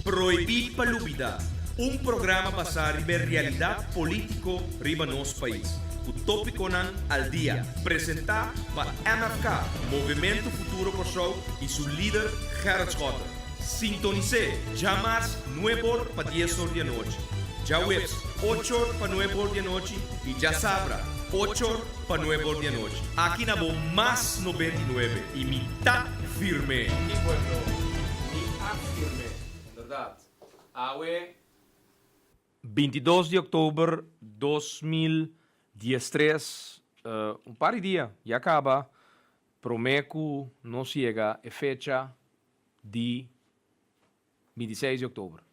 Proibir Palubida, um programa basado na realidade político riba nosso país. O tópico nan al dia, apresentar para MFK, Movimento Futuro Kosovo e seu líder Gerard Schotter. Sintonize, jamais 9 para 10 horas da noite. Já webs 8 para 9 horas da noite e já sabra 8 para 9 horas da noite. Aqui na Bom Mais 99 e mitad firme. Y pueblo, ni firme, en verdad. Awe 22 de outubro de 2013, par de dias, já acaba, Promeco não chega a fecha de 26 de outubro.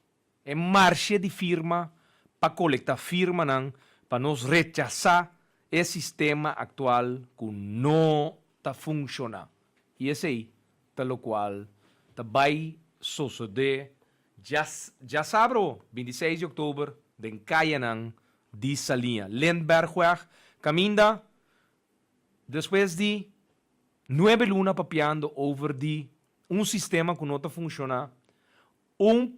É marcha de firma para coletar firma para nos rechazar o sistema atual que não está funcionando. E esse aí, pelo qual vai suceder, já sabe, 26 de outubro, den Caianan, de Salinha, Lindbergweg, caminda, depois de 9 lunas papiando over de sistema que não está funcionando,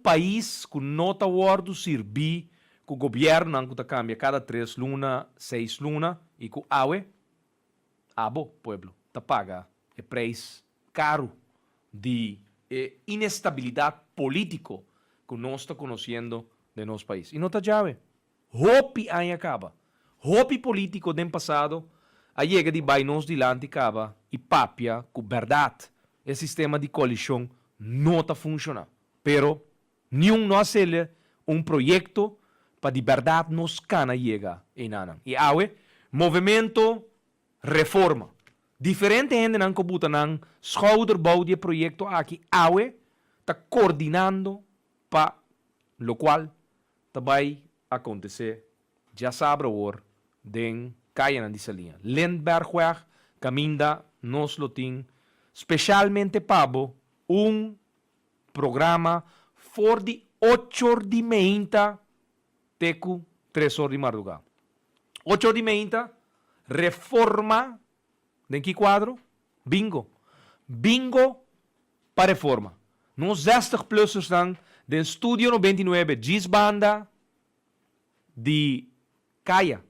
país que não está servir, que o governo não está cambia cada 3 lunas, 6 lunas, e que abo, pueblo, está paga o preço caro de inestabilidade política que nós estamos conhecendo de nosso país. E não está chave. Hopi aí acaba. Hopi político do passado, a chega de bainos dilante acaba e papia com verdade. O sistema de coalição não está funcionando. Pero, nenhum nós projeto para de verdade nos cana chega em nada. E awe, movimento reforma. Diferente gente não computa não schouderbouw de projeto aqui, awe, está coordenando para lo qual vai acontecer, já sabe o den Caianan dessa linha. Lindbergweg, caminda, nos lotin, especialmente para programa for de 8 horas de meia, teco 3 horas de madrugada. 8 horas de meia, reforma, de que quadro? Bingo. Bingo para reforma. Nos 60 plus estão de Estúdio 99, Gisbanda de Caia.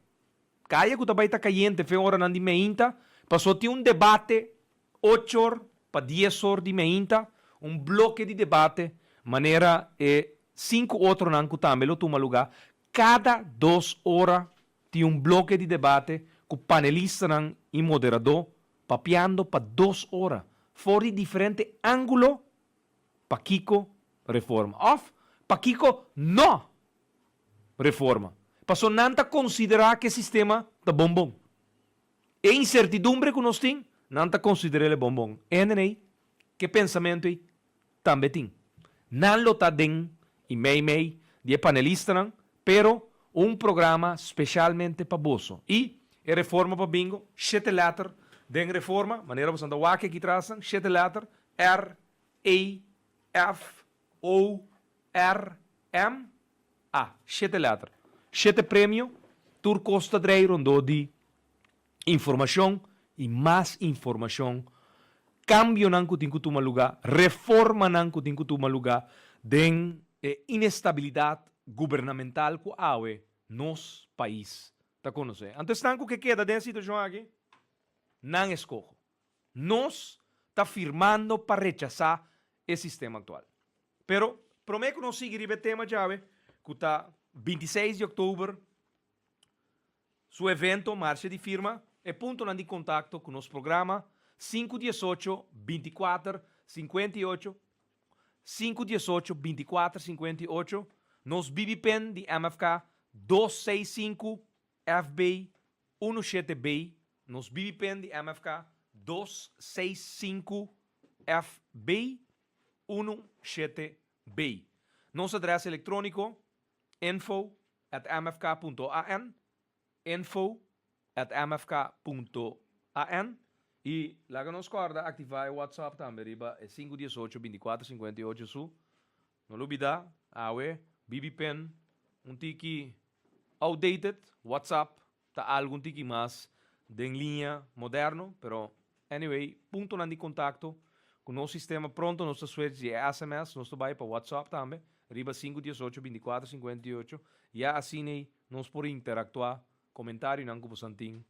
Caia que também está caliente, foi hora de meia, passou ter debate 8 horas para 10 horas de meia, bloco de debate, maneira 5 outros não que também lo toma lugar. Cada 2 horas tem bloco de debate com panelista e moderador, papiando para 2 horas, fora de diferente ângulo, para Kiko reforma. Of, para Kiko não reforma. Passou não considerar que o sistema está bom. E incertidumbre que nós temos, não considera ele bom. Que pensamento aí também tem. Não lo está den e meio de panelista, pero programa especialmente para bolso. E a reforma para bingo, 7 letter, den reforma, maneira você anda wake aqui trazem, 7 letter, R-A-F-O-R-M-A, 7 letter. 7 prêmio, tur costa drei rondo de informação e mais informação. Cambio não que tem que tomar lugar, reforma não que tem que tomar lugar, den inestabilidade governamental que há nos país. Tá conhecendo? Antes tanto que queda dessa situação aqui, não escojo. Nós está firmando para rechazar o sistema atual. Pero, prometo que nós seguiremos o tema já, que está 26 de outubro, seu evento, marcha de firma, e ponto de contato com nosso programa 518-24-58, 518-24-58, nos BBPen de MFK 265 FB 17B, nos BBPen de MFK 265 FB 17B. Nosso endereço eletrônico info@mfk.an, info@mfk.an. E lá que nos corda, ativar o WhatsApp também, riba, é 518-24-58 su. Não olvida, BBPen, tiki outdated, WhatsApp, tá algum tiki mais de linha moderno, pero anyway, ponto de contacto Com nosso sistema pronto, nossa suerte de SMS, nosso vai para WhatsApp também, riba 518-2458. E assim, nós podemos interactuar, comentário não como santinho,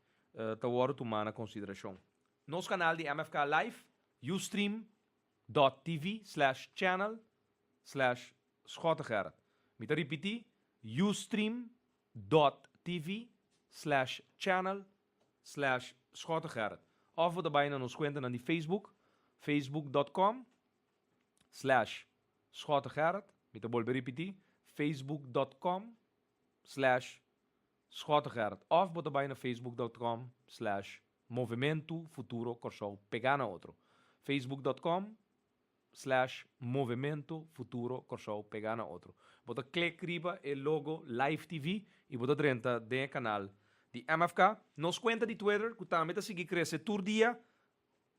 tá hora tomar na consideração. Nosso canal de MFK Live, ustream.tv/channel/Schotegerrit. Me te repetir, ustream.tv/channel/Schotegerrit. Of we daarbij nos cuenta aan die Facebook, facebook.com/Schotegerrit. Me te volver repetir, facebook.com/Schotegerrit. Of we daarbij naar facebook.com/Movimento Futuro Corsol Pegana Outro. facebook.com/Movimento Futuro Corsol Pegana Outro. Bota click riba el logo Live TV e bota drenta de canal de MFK. Nos cuenta de Twitter, que também está seguir crescer todo dia.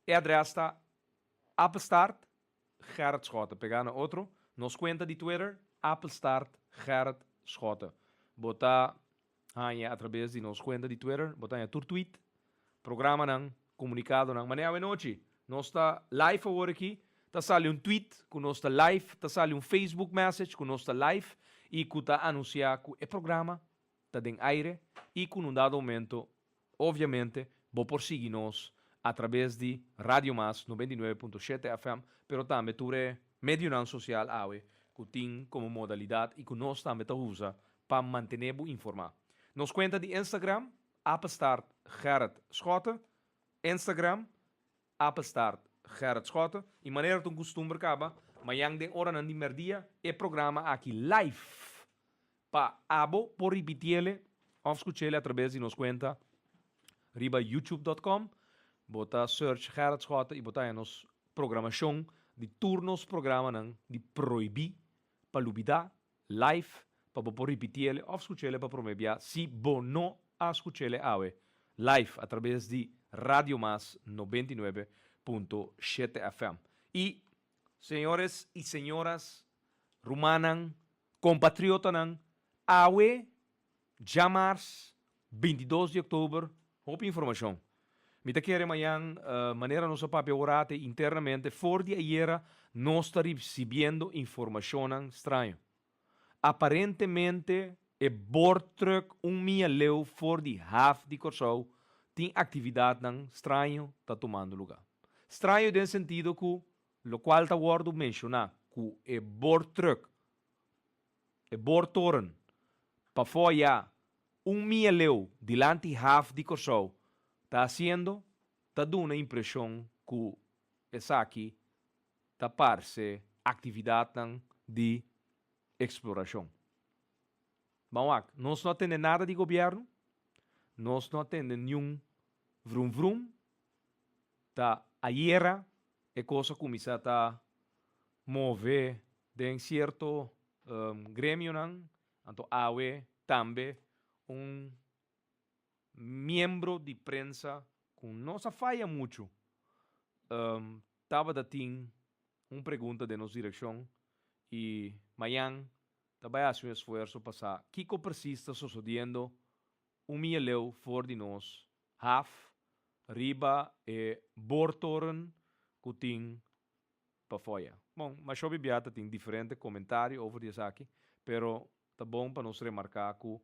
E adres está Appelstart Gerrit Schotten. Pegana Outro. Nos cuenta de Twitter, Appelstart Gerrit Schotten. Bota através de nos cuenta de Twitter, bota tur tweet, programa nang, comunicado nang. Maneira noite, nós está live agora aqui. Tá sale um tweet com nós está live, tá sale um Facebook message com nós está live e que tá anunciar que o programa tá em aire e que num dado momento, obviamente, vou prosseguir nós através de Radio Mas 99.7 FM, pero também ture medio social awe que tem como modalidade e que nós também tá usa para manter informado. Nos conta de Instagram, Appelstart Gerrit Schotten, Instagram, Appelstart Gerrit Schotten. E maneira que um costume acaba, mas yang de hora não merdia, é programa aqui live. Pa abo por repetirle, ou escutar através de nos conta, riba youtube.com, bota search Gerrit Schotten e bota nos programação de turnos programa não, de proibir, para lubida, live, para por repetirle, ou escutar para prometer, se bo não a escutar awe, live através de Radio Mas 99.7 FM. E, senhores e senhoras, rumanan, compatriotanan, awe, jamars, 22 de outubro, houve informação. Me te quer amanhã, maneira nossa papel orate internamente, for de ayer, nós está recebendo informação estranha. Aparentemente, é bortruk milhão for de half de Corsol, tem atividade não estranho tá tomando lugar. Estranho no sentido que, lo qual tá word mencionar, que é bortruk, é bortoren, para fora milhão delante half de Corsol, tá haciendo, tá dando a impressão que essa aqui tá parece atividade de exploração. Bom, nós não temos nada de governo, nós não temos nenhum vrum, tá ayer é coisa começar a mover de certo grêmio, então awe também membro de prensa com nossa falha muito estava dando pergunta de nossa direção e amanhã também há um esforço para saber o que precisa sucedendo milhão fora de nós half riba e bortoren que tem para fora. Bom, mas eu bebiata tem diferente comentário over isso aqui, pero tá bom para nós remarcar que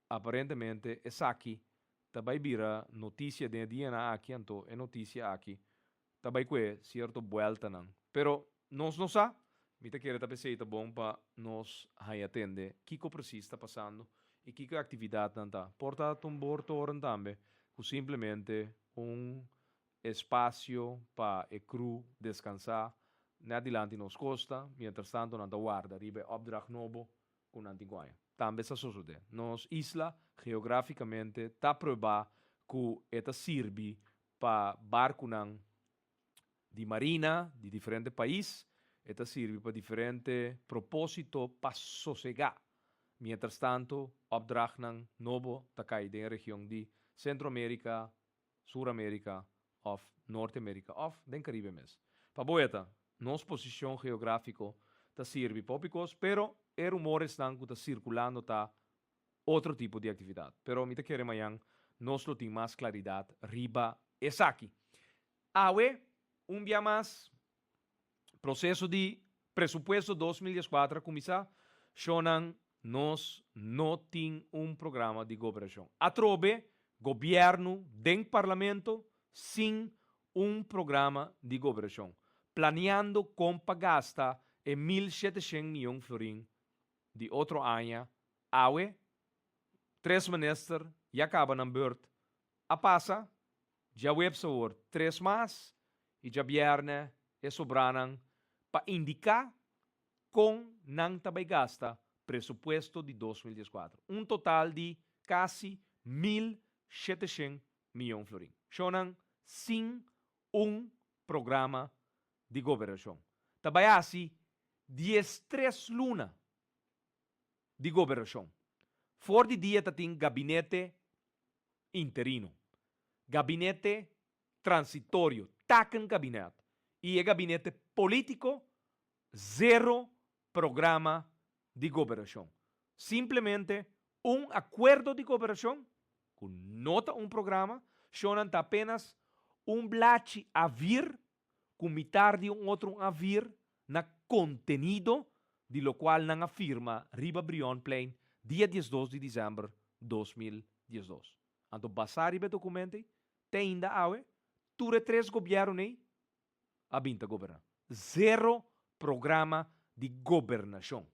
aparentemente essa aqui também vira notícia de dia aqui, então é notícia aqui. Também que certo vuelta não. Pero nós não sabe, me te quer também ser bom para nós atender o que precisa está passando e que atividade não está. Portanto, bortoren também, que simplesmente espaço para o cru descansar, na adiante nos costa, mientras tanto não guarda, ribe opdracht novo com Antiguaia. Também se sucede. Nos isla, geograficamente, está provado que esta serve para barco de marina de diferentes países, esta serve para diferentes propósitos para sossegar. Mientras tanto, opdracht novo está caído na região de Centroamérica, Suramérica, of Norte-América, of den Caribe mesmo. Para boeta, nossa posição geográfica está serve para picos, pero rumores que está circulando tá outro tipo de atividade. Pero me te quer amanhã, nós lo tem mais claridade riba essa aqui. Awe, dia mais, processo de presupuesto 2014 começar, chonan nós não tem programa de governação. Atrobe, governo, den parlamento, sem programa de governação. Planeando como gasta 1.700 milhões de florins de outro ano, awe, 3 ministers, já acaba na beurt, a passa, já website 3 mais, e já vierne, e sobranan, para indicar com não também gasta presupuesto de 2014. Total de quase 1.700 milhões de florins. Chonan sem programa de governação. Também assim, 13 luna de governação. For de dia tem gabinete interino, gabinete transitório, tacan gabinete, e é gabinete político, zero programa de governação. Simplesmente acordo de governação, com nota programa, chonan apenas blate a vir, com metade de outro a vir, na contenido, de lo qual não afirma Riba Brion Plain, dia 12 de dezembro de 2012. Então, basar o documento, tem ainda awe, ture 3 governos a 20 governar. Zero programa de governação.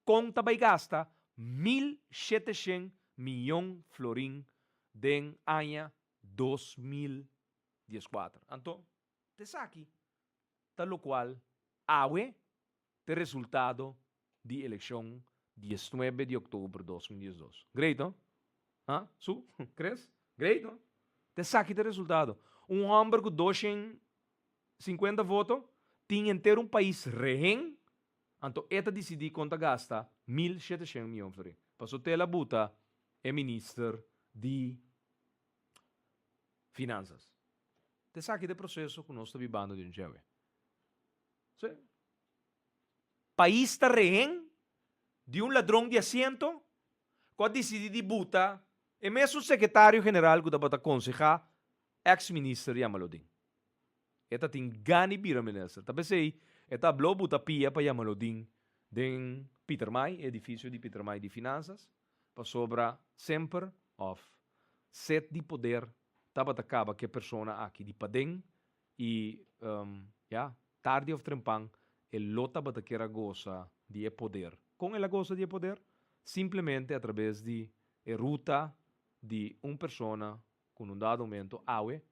Com também gasta 1.700 milhões de florins den ano 2014. Então, te aqui, tal qual, awe, te resultado de eleição 19 de outubro de 2012. Great, não? Su? Crees? Great, não? Te aqui o resultado. Homem com 250 votos tinha ter país rehén. Então, esta decidi quanto gasta 1.700 milhões de florins. Passou ter a buta é ministro de Finanças. Te aqui o processo que nós estamos vivendo de um Sim. País está rehén de ladrão de assento, que decidi de buta, e mesmo o secretário-geral que estava aconselhar, ex-ministro Yamalodin. Eta tem gani bira ministro. Talvez aí, eta blá buta pia para Yamalodin, den Peter May, edifício de Peter May de Finanças, para sobra sempre of set de poder, estava acaba que a pessoa aqui de padem, e, tarde ou trempang, ele lota para que era goza de poder. Com ela goza de poder, simplesmente através de ruta de pessoa com dado momento, awe,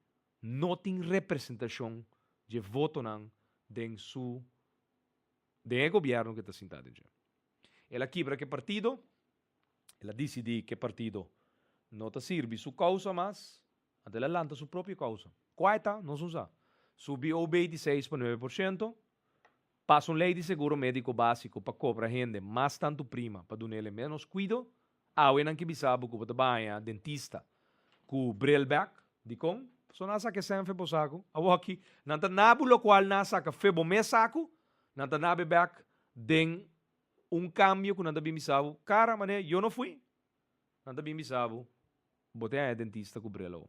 não tem representação de voto não de su de governo que está sentado em. Ela quebra que partido, ela decide que partido não te serve sua causa, mas ela lança sua própria causa. Quaita, não se usa. Subiu o B de 6,9%, passa uma lei de seguro médico básico para cobrar gente mais tanto prima, para dar menos cuido, awe não que bisabo que você vai dentista, com brelback, de com, so nasa que sempre po saco, awo aqui, nanta nabu lo qual nasa que febo me saco, nanta nabe back, den cambio que nanta bimisabo, cara, mané, eu não fui, nanta bimisabo, botei a dentista com brelo.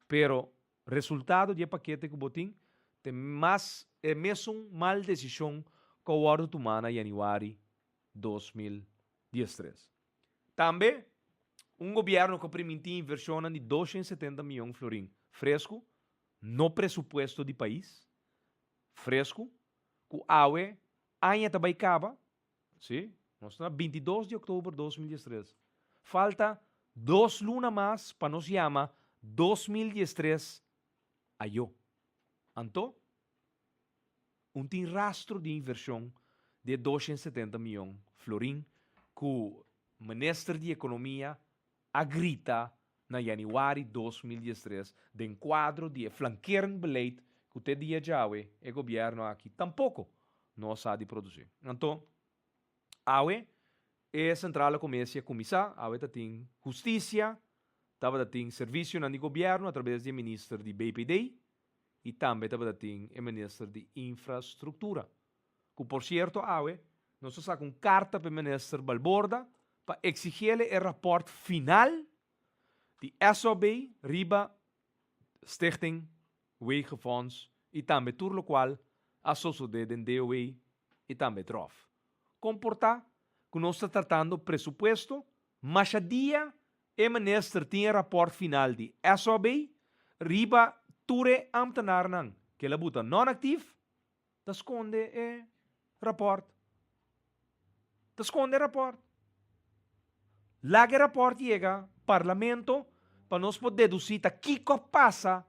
Pero, resultado de paquete que botin, tem mais, é mesmo mal decisão que o ano tomada em januário 2013. Também, governo que permitiu inversão de 270 milhões de florins fresco no presupuesto do país, fresco, que awe, ainda também acaba, sim, nós estamos 22 de outubro de 2013. Falta 2 lunas mais para nos chamar 2013 ayo. Então, tem rastro de inversão de 270 milhões de florins que o ministro de Economia agrita na januário 2013 de quadro de flanqueirend beleid que o dia já o governo aqui tampouco não sabe produzir. Então, awe é central comércio começar, awe tem justiça, tava tem serviço no governo através do ministro de BPD e também tava tem o ministro de infraestrutura. Que por certo, awe nós saca carta para o ministro Balborda para exigir o rapport final de SOB, Riba, Stichting, Wegenfonds e também tudo o qual a sociedade em DOE e também DROF. Comportar que nós estamos tratando presupuesto, mas a dia e minister tinha rapport final de SOB, riba ture ambtenaar nang, que la buta non-actief, dat esconde rapport. Dat esconde rapport. Lage rapport llega, parlamento, para nós poder deduzir o que passa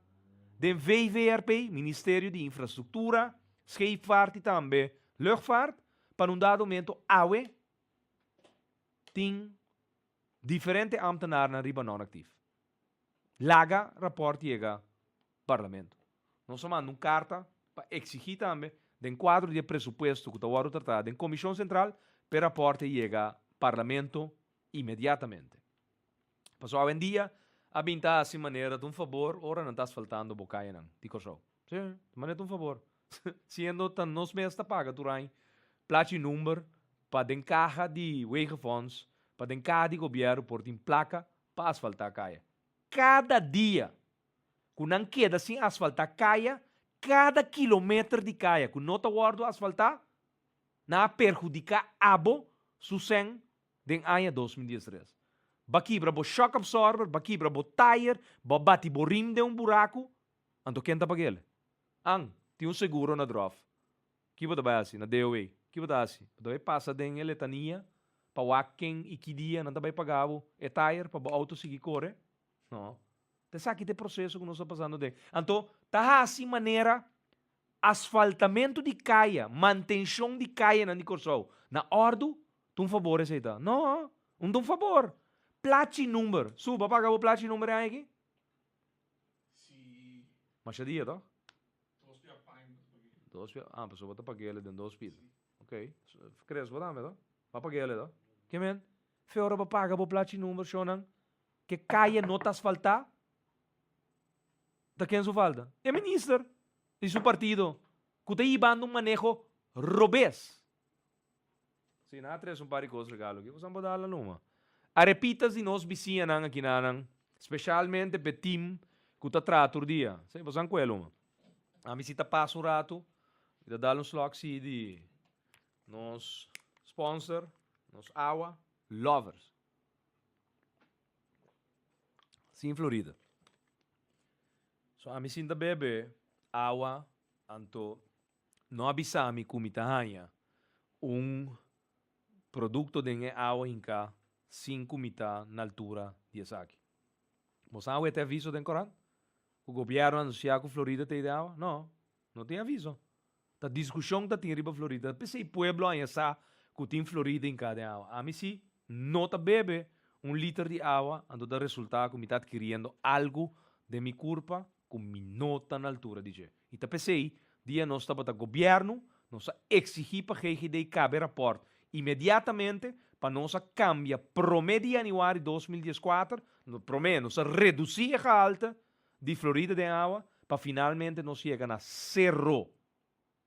de VVRP, Ministério de Infraestrutura, Scheepvaart e também Luchtvaart, para dado momento, AWE, tem diferente ambtenaren naar riba non-actief. Laga rapport llega parlamento. Nós mandamos carta para exigir também den quadro de presupuesto que está tratado en Comisión Central, per rapporte llega parlamento imediatamente. Passou hoje em dia, a binta assim maneira de favor, ora não estás faltando bocaia não, dico só. Sim, de maneira de favor. Sendo tan nos meesta paga durante plaatje nummer para den caja de wegenfonds, para den caja de governo por den placa para asfaltar caia. Cada dia, quando queda sem asfaltar caia, cada quilômetro de caia, que não está guardo asfaltar, na perjudica abo susen den ano 2013. Bakibra bo shock absorber, bakibra bo tire, bo bati bo rim de buraco, anto kenta pagele. Tem seguro na DROF. Que você vai assim, na DOE. Que você assim? Você passa den letania, para waken e que dia não vai pagar o tire para o auto seguir corre. Não. Você sabe que processo que nós estamos passando de. Então, tá assim maneira asfaltamento de caia, manutenção de caia na Nicorsou. Na ordem, tu favor esse aí. Não, um favor. Plaatje nummer. Suba, paga o plaatje nummer aí? Sim. Mas é dia, toch? Dos via Ah, pessoa bota pagar ele de 2 pila. Ok. Cres, wat aan met dat? Wat pagar ele, toch? Que men? Feora ba paga o plaatje nummer, shonan? Que caia não tá asfaltar? Da quem su falta? É minister. E su partido. Que está ibando manejo robês. Sim, na tres um par de coisas regalo. Que você não pode dar numa. A repitas de nós vizinhos aqui nanang, especialmente para team que está trato dia. Sim, você não conhece uma. A mim se tá passa rato, e dá um slag de nos sponsor, nos Awa Lovers. Sim, Florida. So a mim se tá bebe Awa anto não avisami kumitahanha produto de água em cá 5 metros na altura de Asaki. Você sabe até aviso do Corão? O governo anunciou que a Florida tem água? Não, não tem aviso. A discussão está em riba Florida. Pensei, pueblo aí sabe que tem Florida em cada água. A mim sim, não está bebe 1 litro de água, ando da resultado que me está adquirindo algo de minha culpa que me nota na altura de je. E tá pensei, dia nós está para o governo, nós exigir para GGD cabe rapport imediatamente para nós cambiar promedio januário de 2014, promedio nós reduzir a alta de Florida de água para finalmente nós chegar a zero.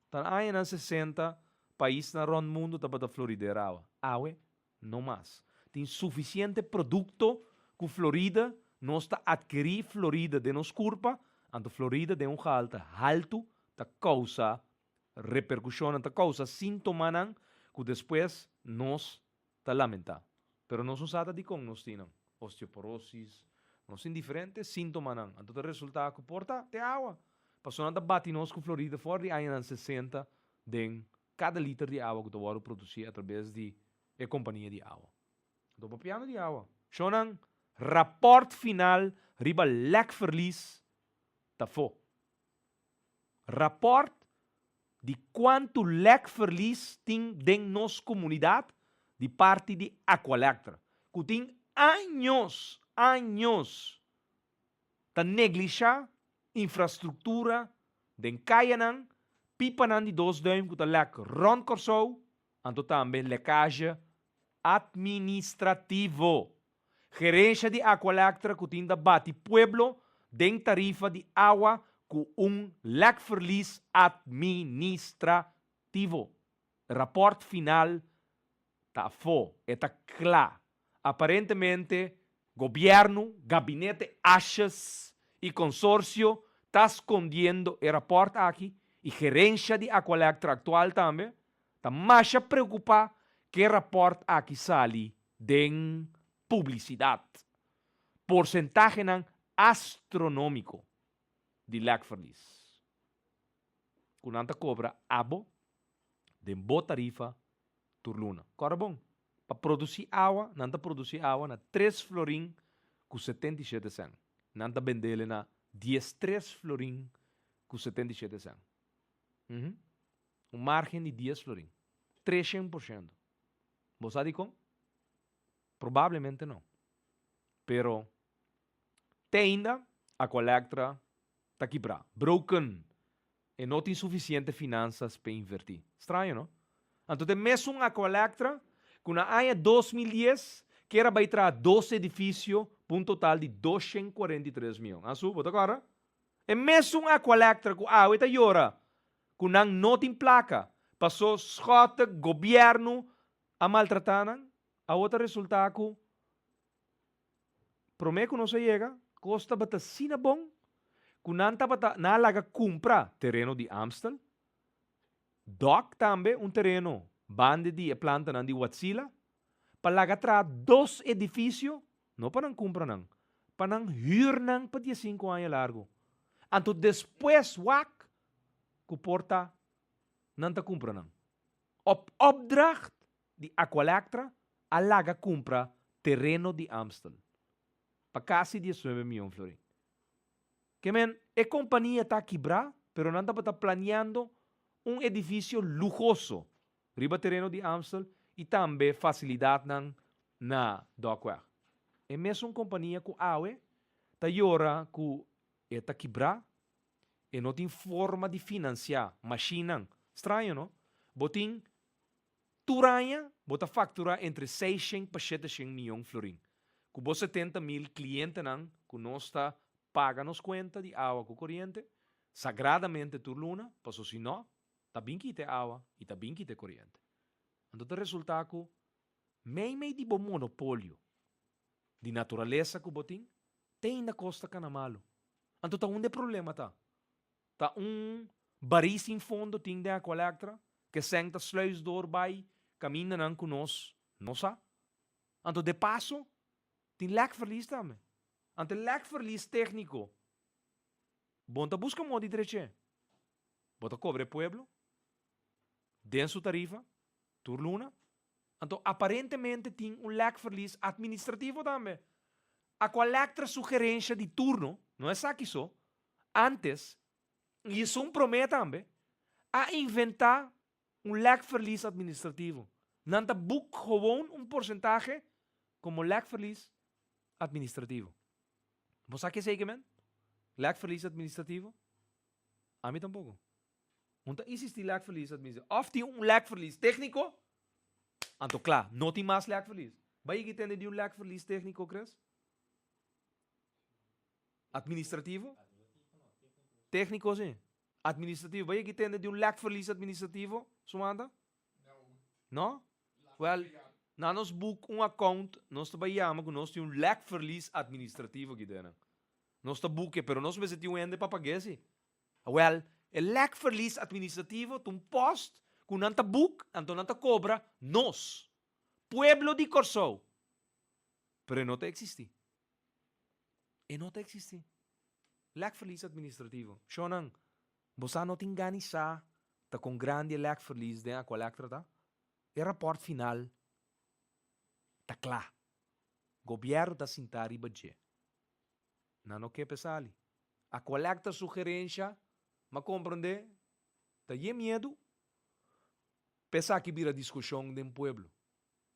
Então, aí na 60 países na rond mundo tá para Florida de água. Água, não mais. Tem suficiente produto que Florida nós está adquirir Florida de nos culpa, ante Florida de alto tá causa repercussão, tá causa sintomas que depois nós está lamentar. Pero nós usamos de como nós temos osteoporose, nós temos diferentes sintomas. Então, o resultado que porta é água. Passou nada bate nós com Florida fora de aí 60 de cada litro de água que tu vai produzir através de companhia de água. Então, o piano de água. Shonan, rapport final, riba lekverlies, tá fo. Rapport de quanto lekverlies tem de nossa comunidade de parte de Aqualectra, que tem anos, tá neglijar infraestrutura de Caianan, pipanan de 2 duim que tá lek rond Corsou, anto também lecagem administrativo. Gerência de Aqualectra que tem da bate pueblo de tarifa de água com lekverlies administrativo. Rapport final tá fo, está claro. Aparentemente, governo, gabinete Ashes e consórcio está escondendo o rapport aqui e gerência de Aqualectra atual também, está mais preocupado que rapport aqui sali de publicidade. Porcentagem astronômico de lek verlies. Kunanta cobra abo de boa tarifa turluna. Corre bom. Para produzir água, nanta produzir água na 3 florin com 77 cent. Nanta vendele na 3 florin com 77 cent. Margem de 10 florin. 300%. Você sabe como? Provavelmente não. Pero, ainda a Aqualectra está quebrada. Broken. E não tem suficiente finanças para invertir. Estranho, não? Então, mesmo a Aqualectra, com a AIA 2010, que era para entrar 12 edifícios, por um total de 243 milhões. Assim, bota agora? E mesmo a Aqualectra, com a AIA, está com não tem placa, passou schota, governo, a maltratar, a outra resultado, promete que não se chega, custa bata sina bom, que não bata na laga compra terreno de Amstel, doc também terreno, bande de planta de Watsila, para laga tra 2 edifícios, não para não comprar não, para não hyr não para 5 anos largo. Então depois wak, que porta não ta compra não. Opdracht de Aqualectra, a laga compra terreno de Amstel. Para quase 19 milhões de florins. Que men, a companhia está quebrada, pero não está planeando edifício lujoso riba terreno de Amstel e também facilidade na dockweg. É mesmo companhia que a AUE está agora que está quebrada e não tem forma de financiar machina. Estranho, não? Botin turanha, bota factura entre 600 para 700 milhões de florins. Com 70 mil clientes que nós está paga nos conta de água com corrente, sagradamente turluna, passou se não, está bem que tem água e está bem que tem corrente. Então, o resultado meio de bom monopólio de natureza que botin tem na costa canamalo. Então, tá onde problema tá? Tá baril sem fundo tem de Aqualectra que senta sluisdor by caminha não conosco, não sa? Então, de passo, tem lekverlies também. Ante lekverlies técnico. Bonta busca modo de direito. Bota cobre pueblo. Denso tarifa. Turluna. Então, aparentemente, tem lekverlies administrativo também. A Aqualectra sugerência de turno, não é aqui só, antes, e isso promete também, a inventar lekverlies administrativo. Nanta boek gewoon porcentagem como lekverlies administrativo. Você sabe que é men? Lekverlies administrativo? A mim tampouco. Então, existe lekverlies administrativo. Of tem lekverlies técnico? Então, claro, não tem mais lekverlies. Vai que tem de lekverlies técnico, Chris? Administrativo? Técnico, sim. Administrativo. Vai que tem de lekverlies administrativo, Sumanda? Não? Well, na nos boek account, nós trabalhamos com nós tem lekverlies administrativo aqui dentro. Nós boeken, pero nós precisamos ter ende para pagar se. Well, o lekverlies administrativo, um post, com nanta book, então nanta cobra, nós, pueblo de Corsou. Pero não te existe. E não te existe. Lekverlies administrativo. Shonan, você não tem ganisa, tá com grande lekverlies de Aqualectra, tá? E rapport final, tá claro. Governo da Sintari Badje. Não quer pensar ali. A Aqualectra sugerência, mas compreender, tá medo, pensar que vira discussão de pueblo.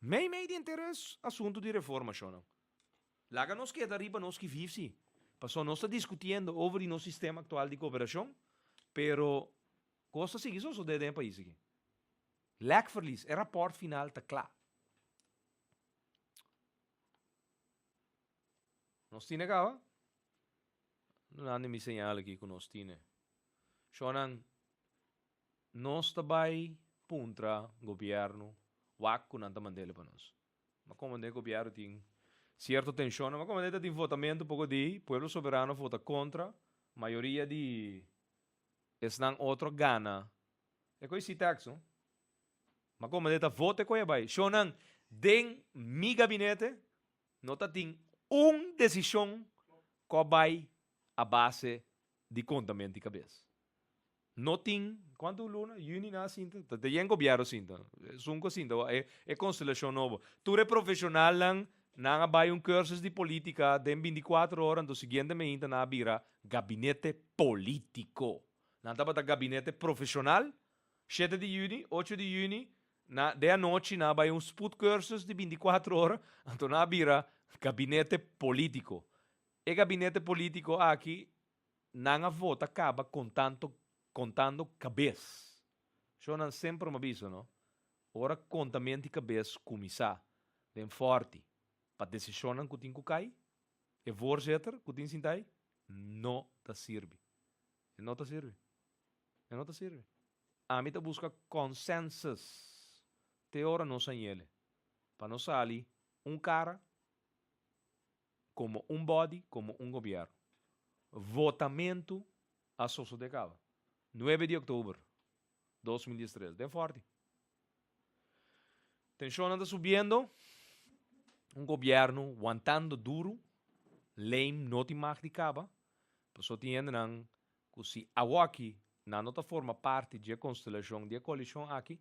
Meio de interesse, assunto de reforma, Shonão. Laga nos queda arriba, nós que vivemos, passou nós está discutindo sobre o nosso sistema atual de cooperação, pero costa seguir só de país aqui. Lekverlies, o rapport final está claro. Nós temos agora? Não há me señal aqui que nós temos. Shonan, nós também puntra governo, wak não está mandando para nós. Mas como o governo tem certa tensão, mas como tem votamento pouco de, pueblo soberano vota contra, maioria de es nang otro gana. E koi si taxo. Mas como deta vote ko bay. Shonan den mi gabinete nota ting decisão ko bay a base de contamento de cabeça. No ting, quanto luna? Juni na sinta. Te yen gobyerno sinta. Sunko sinta. É constelação novo. Tu é profissional lang na bay cursos de política den 24 horas do seguinte mês na bira gabinete político. Nanta bata gabinete profissional. 7 de juni, 8 de juni, de a noite na bay sput cursos de 24 horas. Então na bira gabinete político. E gabinete político aqui não vota acaba contando cabeça. Eu não sempre me aviso, não? Ora contamento de cabeça começar. Bem forte. Para decisão que tem que cair. E voorzitter que tem que sentar. Não te serve. Não te serve. Não te serve. A mim te busca consensus. Te ora não sem ele. Para não sair cara como body, como governo. Votamento a socio de cava. 9 de outubro 2013. De forte. Tensión anda subiendo. Governo aguantando duro. Lame não te mag de cava. Pues tienen que se aqui na nota forma parte de constelação de coalição aqui,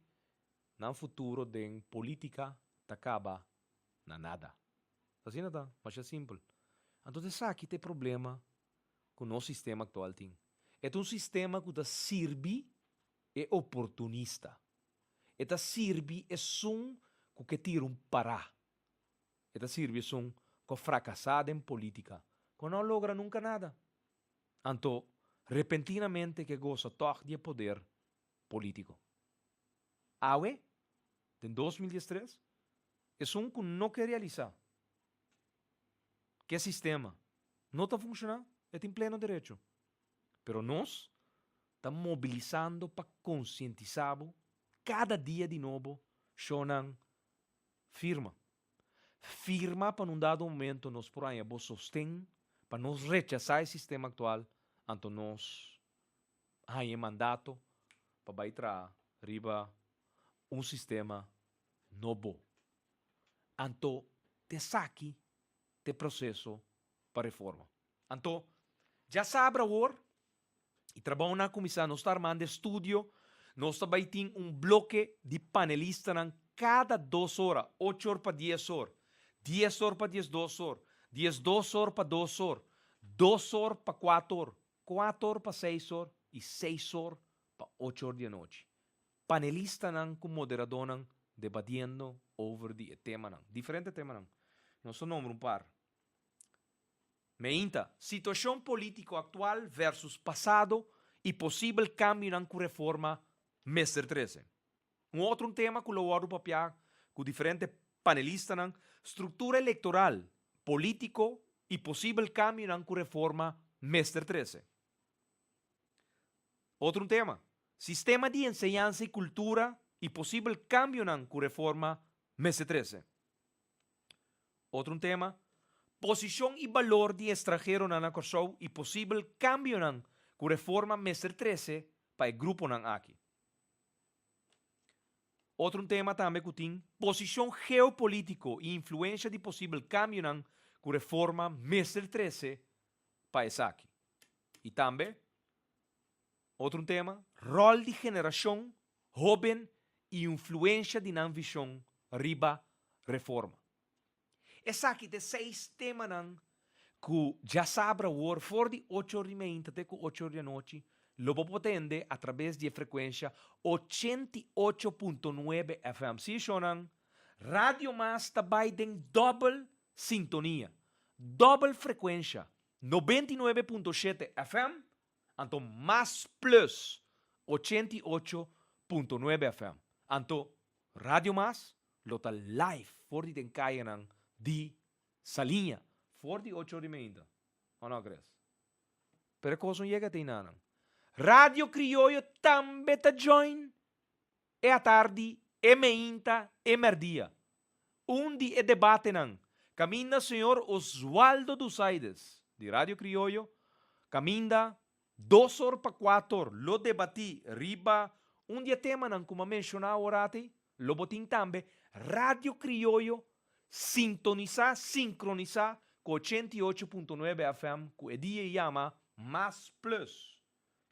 no futuro de política te acaba na nada. Assim não tá, mas é simples. Então, aqui tem problema com o nosso sistema atual. É sistema que serve é oportunista. É serve é que tira parar. É serve que fracassado em política, que não logra nunca nada. Então, repentinamente que goza toch de poder político. Aue, em 2013, é que não quer realizar. Que sistema não está funcionando, é em pleno direito. Pero nós estamos mobilizando para conscientizar cada dia de novo, chonan firma. Firma para um dado momento nós por aí sostém para nós rechazar o sistema atual, então nós aí mandato para baitar riba sistema novo. Então, te saque te processo para reforma. Então, já sabe agora, e trabalho na comissão, nós estamos armando estúdio, nós também temos bloque de panelistas cada 2 horas, 8 horas para 10 horas, 10 horas para 2 horas, 2 horas para 2 horas, 2 horas para 4 horas, 4 horas para 6 horas e 6 horas para 8 horas da noite. Panelistas com moderador debatendo over de tema, diferente tema. Nós nombramos par. Meinta, situação política atual versus passado e possível cambio na reforma Mr. 13. Outro tema que eu vou papiar com diferentes panelistas, estrutura eleitoral, político e possível cambio na reforma Mr. 13. Outro tema, sistema de enseñanza e cultura e possível cambio na reforma Mr. 13. Outro tema, posição e valor de estrangeiro na Corsou e possível cambio na reforma Mr. 13 para o grupo na aqui. Outro tema também que tem posição geopolítico e influência de possível cambio na reforma Mr. 13 para essa aqui. E também outro tema, rol de geração jovem e influência de na visão riba reforma. Essa aqui de 6 temas que já sabe o for de 8 horas e meia até 8 horas da noite, lo potente através de frequência 88.9 FM. Se chonan, Radio Mas também tem double sintonia, double frequência, 99.7 FM, então mais plus 88.9 FM. Então, Radio Mas, lota live for de tencaia de salinha, for de 8 horas e meia. Ou não crees? Pero cosa não chega a ter nada. Radio Criollo também está join. É a tarde, é meinta, é merdia. Dia é debate nan. Caminda senhor Oswaldo dos Aides, de Radio Criollo. Caminda 2 horas para 4 lo debati riba dia tema nan como mencionar orate, lo botin tambe, Radio Criollo, sincronizar com 88.9 FM, que o dia chama Mais Plus.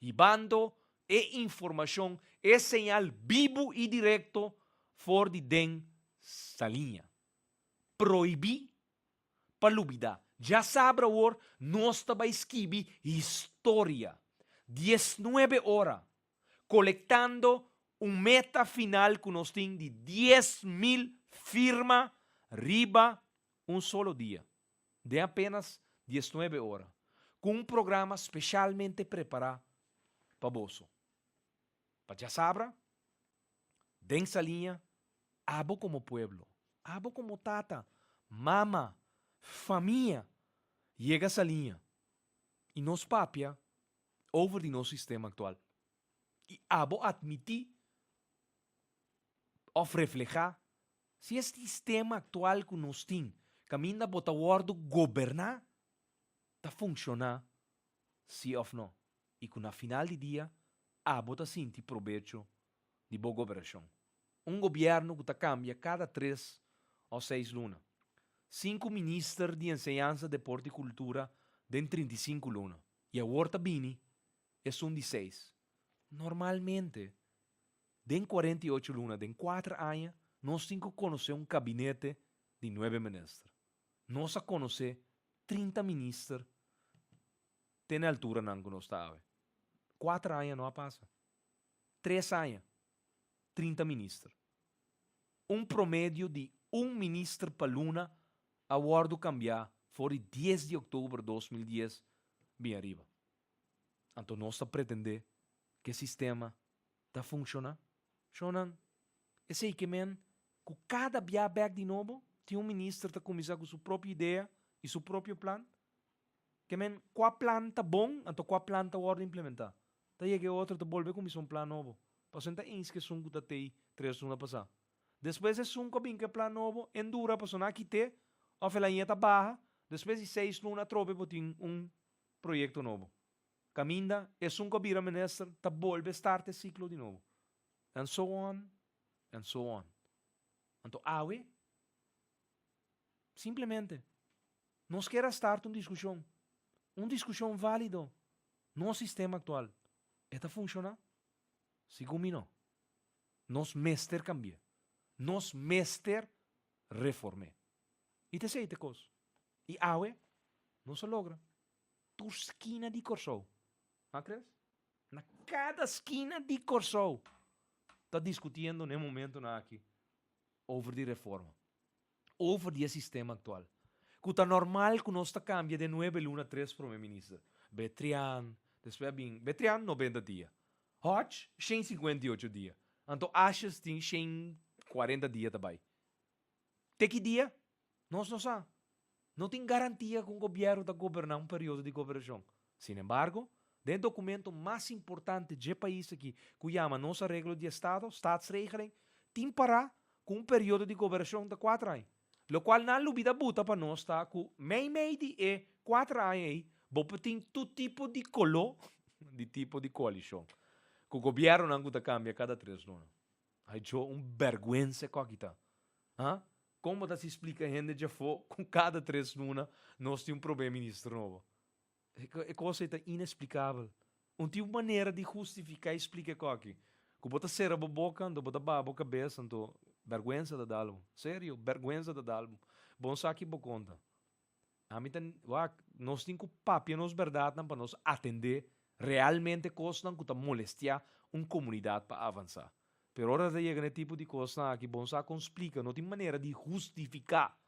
E bando e informação e señal vivo e direto for de den salinha. Proibir palubida. Já sabe agora, nós também escrevi história. 19 horas. Colectando meta final que nós temos de 10.000 firmas riba solo dia. De apenas 19 horas. Com programa especialmente preparado para você. Para já sabe, dessa linha, abo como pueblo, abo como tata, mama, família, chega essa linha. E nos papia over de nosso sistema atual. E abo admitir ou reflejar se este sistema atual que nós temos caminha para o governar, está funcionar, sim ou não. E que na final do dia, abo está sentindo proveito de boa governação. Governo que cambia cada 3 ou 6 lunas. 5 ministros de enseñanza, deporte e cultura den 35 lunas. E agora também é de 6. Normalmente, den 48 lunas, den 4 anos, nós temos que conhecer gabinete de 9 ministros. Nós conhecer 30 ministros tem altura não que nós estamos. 4 anos não passa. 3 anos, 30 ministros. Promédio de ministro para luna, a guardo cambiar, foi 10 de outubro de 2010, bem arriba. Então, nós pretendemos que o sistema está funcionando. Esse que cada dia back de novo, tem ministro que começa com sua própria ideia e seu próprio plano. Que qual plano está bom, então qual plano está hora de implementar. Daí é que outro está volver com um plano novo. Para sentar em que sunco está aí 3 anos passar. Depois é sunco bem que plano novo, endura para sonar aqui te, ou a linha está barra, depois de 6 anos trobe para ter projeto novo. Caminda, é sunco vira ministro, está volver start o ciclo de novo. And so on, and so on. Então, simplesmente, nós queremos start uma discussão válida no sistema atual. Está funcionando? Segundo não. Nós mester cambia. Nós mester reforme. E te sei te coisa. E não se logra. Tu esquina de Corsou. Acres? Na cada esquina de Corsou. Está discutindo no momento aqui over de reforma. Over de sistema atual. Que está normal que nós cambia de 9 lunas a 3 primeiro-ministro. Betrian, depois Betrian 90 dias. Hodge, 158 dias. Então, Ashes tem 140 dias também. Tem que dia? Nós não sabemos. Não tem garantia que o governo está governando período de governação. Sin embargo, o documento mais importante do país aqui, que chama nossa regra de Estado, Staatsregeling, tem para com período de governação de 4 anos. Lo qual não lubida buta para nós, tá? Que meio de 4 anos aí, você tem todo tipo de color, de tipo de coalição. Que o governo não cambia cada 3 anos. Aí é vergonha com aqui, tá? Como se explica a gente já foi, com cada 3 anos, nós temos primeiro-ministro novo. É coisa inexplicável. Não tem maneira de justificar e explicar com aqui. Que você ser a boca, você baba a cabeça, então, vergonha da dalmo. Sério, vergonha da dalmo. Bom saque por conta. Nós temos que papia nos verdade para nós atender realmente coisas que molestia uma comunidade para avançar. Pero hora de llegar a tipo de coisas aqui, bom saque explica, não tem maneira de justificar.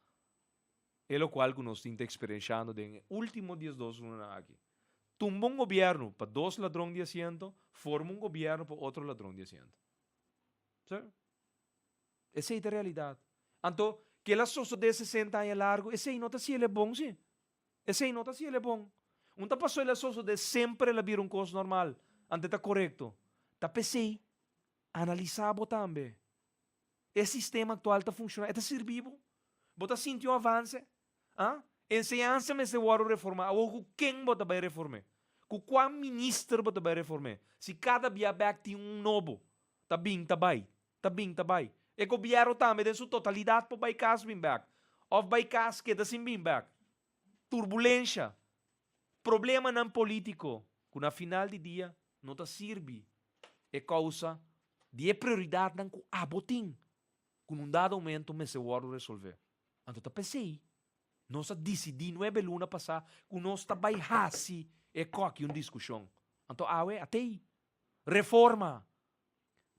É o qual que nós estamos experienciando nos últimos 10 anos aqui. Tumba um governo para 2 ladrões de asiento, forma um governo para outro ladrão de asiento. Certo? Essa é a realidade. Então, que ela só de 60 anos largo, esse aí não está sendo bom, sim. Esse aí não está sendo bom. Não está passando ela só de sempre ela vira coisa normal. Ante está correto. Está pensei, analisar também. Esse sistema atual está funcionando, está servindo. Você sentiu um avanço? Enseñança me se vai reformar. Ou quem você vai reformar? Qual ministro ba tabai reforme? Se cada biabek tem novo, tá bem, tá bem, tá bem, tá bem. E governo também tem sua totalidade para vai cas bem back. Of vai cas que assim bem back. Turbulência. Problema não político. Que na final de dia não tá sirve. É causa de prioridade não que abotim. Que num dado momento me se vai resolver. Então tá pensei. Nós decidimos 9 luna passar que nós tá vai hasi e coque uma discussão. Então até reforma.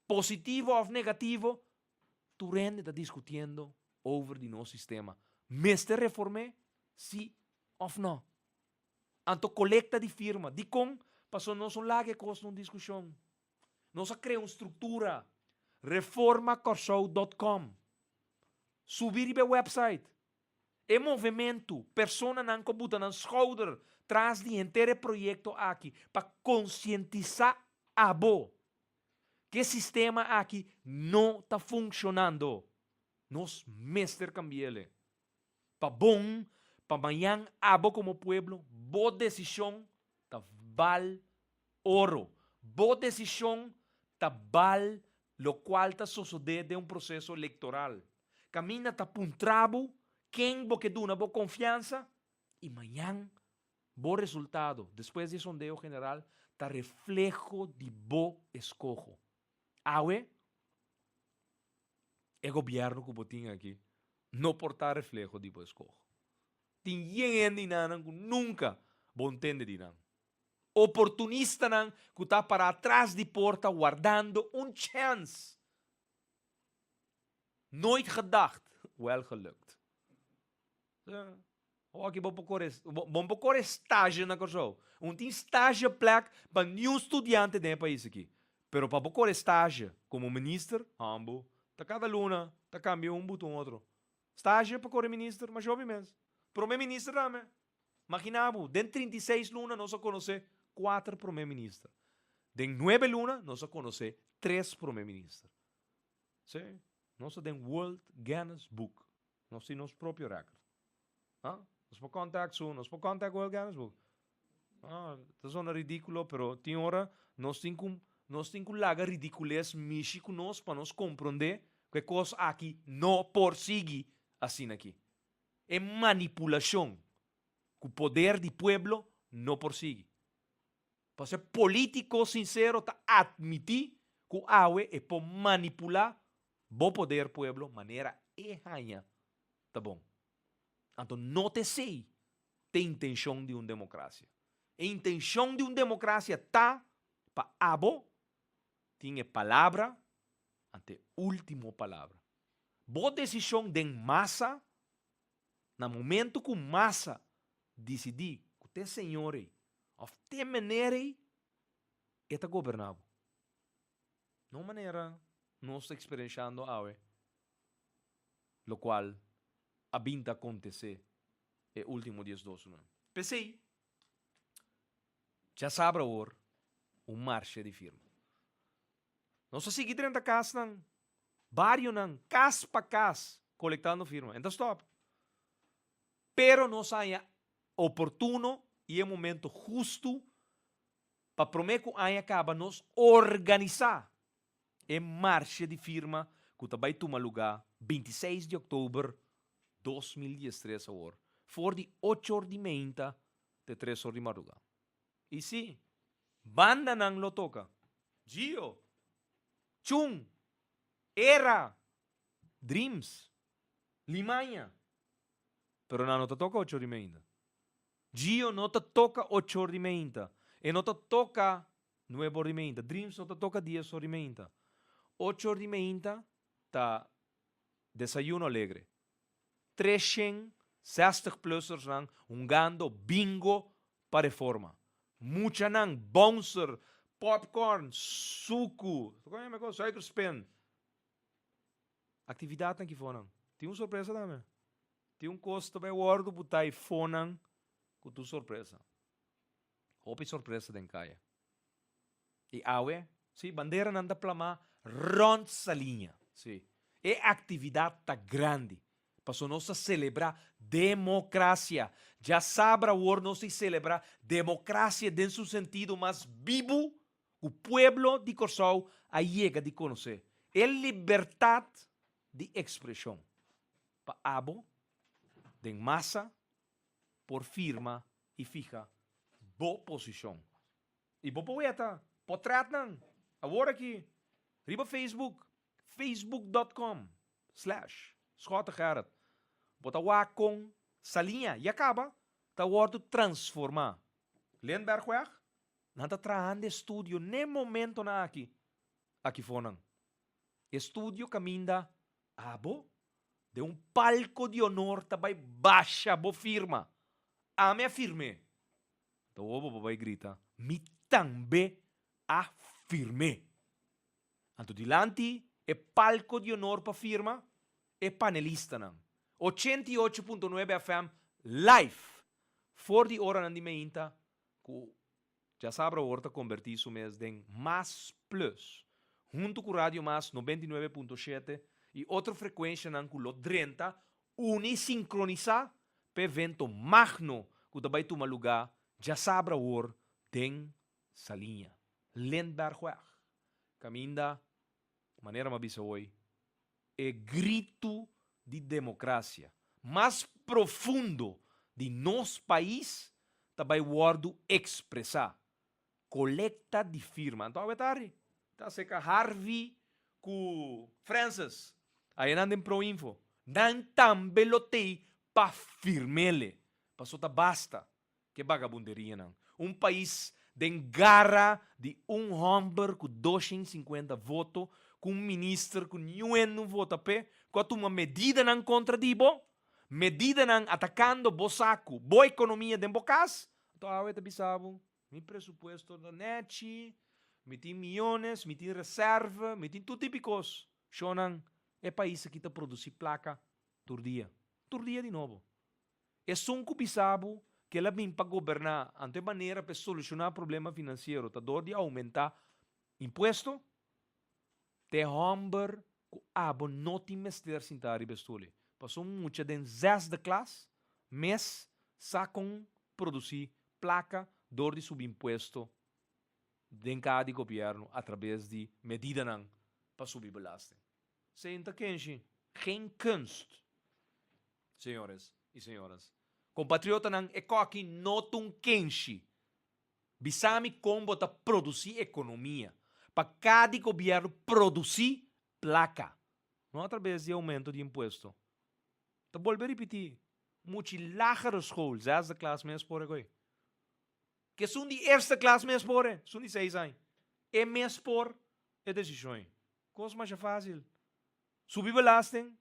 Positivo ou negativo, tu rende está discutindo over de nosso sistema. Meste reforme, sim ou não. Anto coleta de firma, de com, passou nós um lage costa uma discussão. Nós criamos uma estrutura, reformacorshow.com. Subir o website. É movimento, persona não computa na shoulder, traz de inteiro projeto aqui, para conscientizar a bo. Que sistema aqui não está funcionando. Nós mestre cambiele. Para bom, para amanhã, abo como pueblo, boa decisão tá val ouro. Boa decisão tá val lo qual tá suceder de um processo eleitoral. Camina tá puntrabo, quem bo que duna bo confiança e amanhã bo resultado. Depois de sondeo general, tá reflejo de bo escojo. Awe, é governo que botinho aqui, não portar reflejo de bo escojo. Tem gente que nunca vão entender de não. Oportunista não que está para atrás de porta guardando chance. Nooit gedacht, wel gelukt. Aqui vamos pôr estágio na coisa. Tem estágio plek para nenhum estudante dentro do país aqui. Pero para pôr estágio como ministro, ambo, tá cada luna, tá cambia botão outro. Estágio para correr ministro, mas jovem mesmo. Primeiro-ministro também. Imaginamos, dentro de 36 lunas, nós só conhecemos 4 primeiros-ministros. Dentro de 9 lunas, nós só conhecemos 3 primeiros-ministros. Sim? Nós temos World Guinness Book. Nós temos nosso próprio recorde. Nós podemos contar nós podemos contar World Guinness Book. Isso é ridículo, mas tem hora, nós temos que lagar ridiculez mishi com nós para nós compreender que coisa aqui não persegue assim aqui. É manipulação que o poder do povo não persegue. Para ser político sincero, está admitir que o AUE é para manipular o poder do povo de maneira errada. Tá bom? Então, não te sei tem intenção de uma democracia. A intenção de uma democracia está para abo, tem palavra, ante última palavra. Boa decisão de massa, no momento que massa decidir que te senhore, ou te maneira, está governado. Não maneira, não está experienciando algo, lo qual a vinda acontecer é último 10 2 anos. Pensei, já sabe agora, marcha de firma. Nós seguimos dentro da casa, vários, casa para casa, coletando firma. Então, stop. Pero nós haya oportuno e é momento justo para prometer que haya acaba nós organizar a marcha de firma que vai tomar lugar 26 de outubro de 2013 agora. For de 8 horas de manhã de 3 horas de madrugada. E sim, banda não lo toca. Gio, Chung, Era, Dreams, Limanha. Pero não te toca 8 horas de manhã. Gio não te toca 8 horas de manhã. E não te toca 9 horas de manhã. Dreams não te toca 10 horas de manhã. 8 horas de manhã tá desayuno alegre. 360-plussers gando bingo para reforma. Mucha nang bouncer, popcorn, suco, suikerspin. Atividade que foram. Tem uma surpresa também. Tem um custo para o ordo botai foram com tua surpresa. Hope surpresa den caia. E awe, sim, bandeira nanda plama rond sa linha, sim. E atividade tá grande. Passou nós a celebrar democracia. Já sabe o nós a celebrar democracia dentro do sentido mais vivo, o pueblo de Corsau a chega de conhecer. É liberdade de expressão. Para abo, de massa, por firma e fica boa posição. E boa poeta, potratnan. Agora aqui, riba Facebook, facebook.com/Schotte Gerrit. Bota wakong salinha e acaba. Tá word transformar. Lemberweg, nada traande estúdio nem momento na aqui. Aqui foram. Estúdio caminda abo de palco de honor também baixa bo firma. A me afirme. Então o bobo grita, me também afirme. Anto dilante é palco de honor para firma e panelista não. 88.9 FM live. For die hora nan die meinta, ku já sabe a hora convertir isso mês em mais plus. Junto com o Rádio Mais 99.7 e outra frequência nan ku lo 30, uni sincronizar para evento magno que também toma lugar, já sabe a hora den salinha. Lendbergweg. Caminda, maneira mabisa hoje, é grito de democracia. Mais profundo de nosso país, também guardo expressar. Coleta de firma. Então, vetari, tá seca Harvey com Francis. Aí andam pro info. Não também lotei para firmele. Passou tá basta. Que vagabunderia não. Um país de garra de homem com 250 votos, com um ministro com nenhum voto pé, com uma medida não contra dibo, medida não atacando bo saco, boa economia de bocas. Então, a te bisabo, mi presupuesto da net, mi tem milhões, mi tem reserva, mi tem tudo típicos. Shonan, é país que tá produzir placa tur dia de novo. É sunco bisabo que ela vem para governar, ante maneira para solucionar problema financeiro, tá dor de aumentar imposto, te homber que abo não tem mestre sintari bestule. Passou muita de 6 de classe, mês, sacam produzir placa, dor de subimposto, de cada governo, através de medida não, para subir belasting. Senta kenshi, geen kunst, senhores e senhoras. Compatriota ng ekoki notong kenshi. Bisami combo ta produzir economia. Para cada governo produzir placa. Não através de aumento de imposto. Tá volver a repetir. Muito lagere school, 6e classe mês por agora. Que são de 1e classe mês por, são de 6 anos. É mês por, é decisão. Coisa mais fácil. Subir belasting,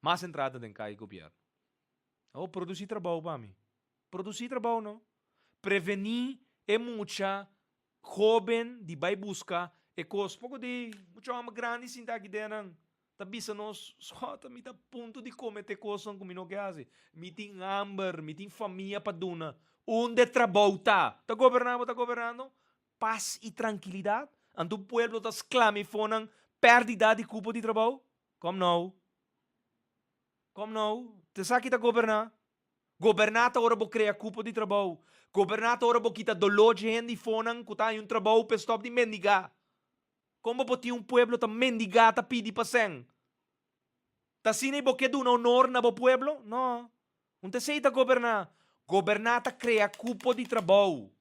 mais entrada em cada governo. Oh, produzir trabalho para mim. Produzir trabalho, não? Prevenir é muita jovem de vai buscar e coisa. Pouco de muita uma grande sinta aqui dentro. Tabisa nós só me tá ponto de cometer coisas como não quer. Me tem hambre, me tem família para dona. Onde trabalho tá governando. Paz e tranquilidade. Ando o povo tá exclamando pérdida de culpa de trabalho. Como não? Como não? Te sabe que tá governar? Governar tá hora bo criar culpa de trabalho. Governar tá hora bo kita dolor de gente fonan que tá em trabalho para stop de mendigar. Como pode um pueblo tá mendigar tá pedir para sen? Tá sine bo que do honor na bo pueblo? Não. Não te sei tá governar. Governar tá criar culpa de trabalho.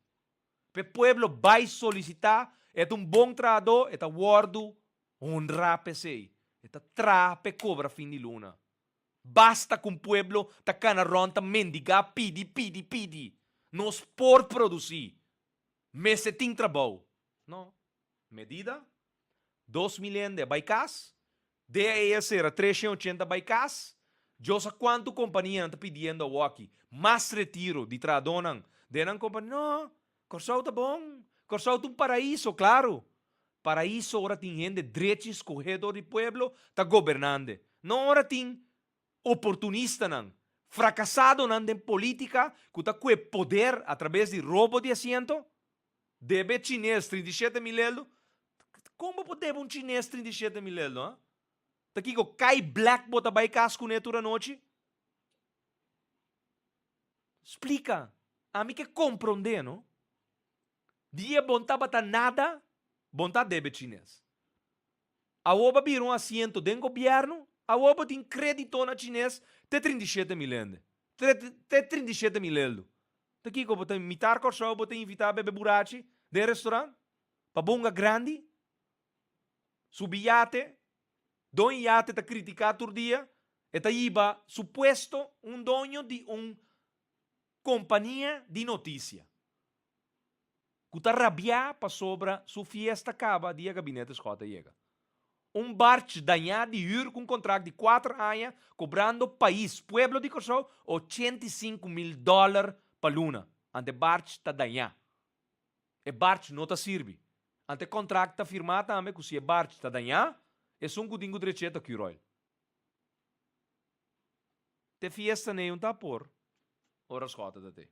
Pe pueblo vai solicitar é bom trabalhador, é tá guardo honrar pe sei. É tá trape cobra fim de luna. Basta com o pueblo ta canaron ta mendigar, pidi. Nos por produzir. Mas se tem trabalho. Não. Medida? 2 milhões de baicas. DAS era 380 baicas. Eu sei quanto companhia está pedindo aqui. Mais retiro de tradonan. Denan companhia. Não. Corsau tá bom. Corsau tá paraíso, claro. Paraíso ora tem gente direito escorredor de pueblo tá governando. Não ora tem oportunista não, fracassado não em política, que está com poder através de roubo de assento, deve chinês 37 mil euros. Como pode chinês 37 mil euros? Tá aqui que cai black bota vai casco netura noite, Explica. A mim que compreender, não? Dia bontava tá nada, bontá debe chinês. A oba vir um assento do governo, a oba tem crédito na chinês, te 37 mil ende. Te 37 mil euro. Te que botar imitar corso, botar invitar a beber burachi de restaurante, pa bonga grande, subiate, don iate ta criticar todo dia, e ta iba supuesto dono de companhia de notícia. Kuta rabia pa sobra su fiesta acaba dia gabinete escota chega. Barco danhado de huur com contrato de 4 anos, cobrando país, pueblo de Kosovo, $85,000 para luna. Ante barco está danhado. E barco não está sirve. Ante contrato está firmado também que se o barco está danhado, é só um direito que o Te fiesta nem tá por. Ora escota da te.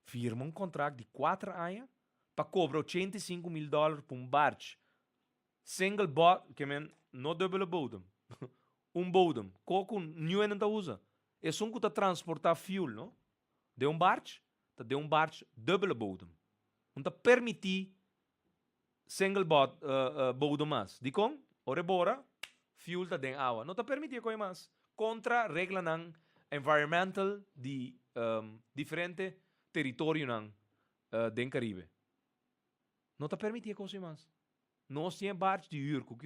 Firma contrato de 4 anos para cobrar $85,000 por barco. Single bot, que men, no dubbele bodem. Bodem. Coco, nu en usa. É só que transportar fuel, não? De barco, de barco dubbele bodem. Não permitir single bot bodem mais. De com, ore bora, fuel tá den água. Não permitir coi mais. Contra regla ng environmental de diferente território ng den Caribe. Não permitir coi mais. Nós temos barcos de huur com o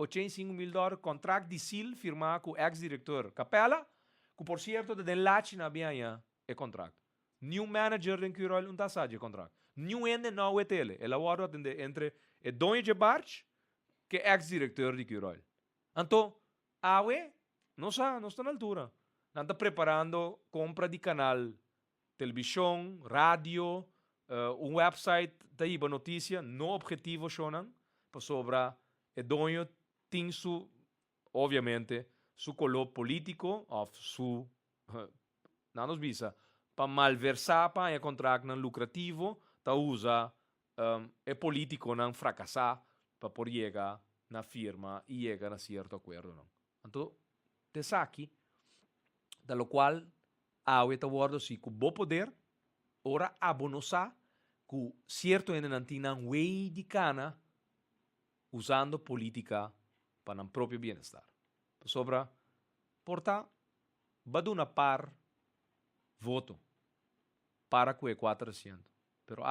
$85,000 contrato de SIL firmado com o ex-diretor Capella, que por certo de lache na binha é contrato. New manager de Curol não está de contrato. New ende não é tele. Ela agora entre o dono de barco que é ex-diretor de Curol. Então, não está na altura. Não está preparando compra de canal, televisão, rádio, website da iba notícia, no objetivo shonan, para sobra e dono tem su, obviamente, su color político, ou su, não nos visa, para malversar para e contrato não lucrativo, ta usa e político não fracassar para por chegar na firma e chegar a certo acordo não. Então, te saque, da lo qual a eta guardo si com bom poder, ora abonosa que certo ainda não tinha way de cana usando política para o próprio bem-estar. Sobra, porta, baduna par voto para que é 400. Pero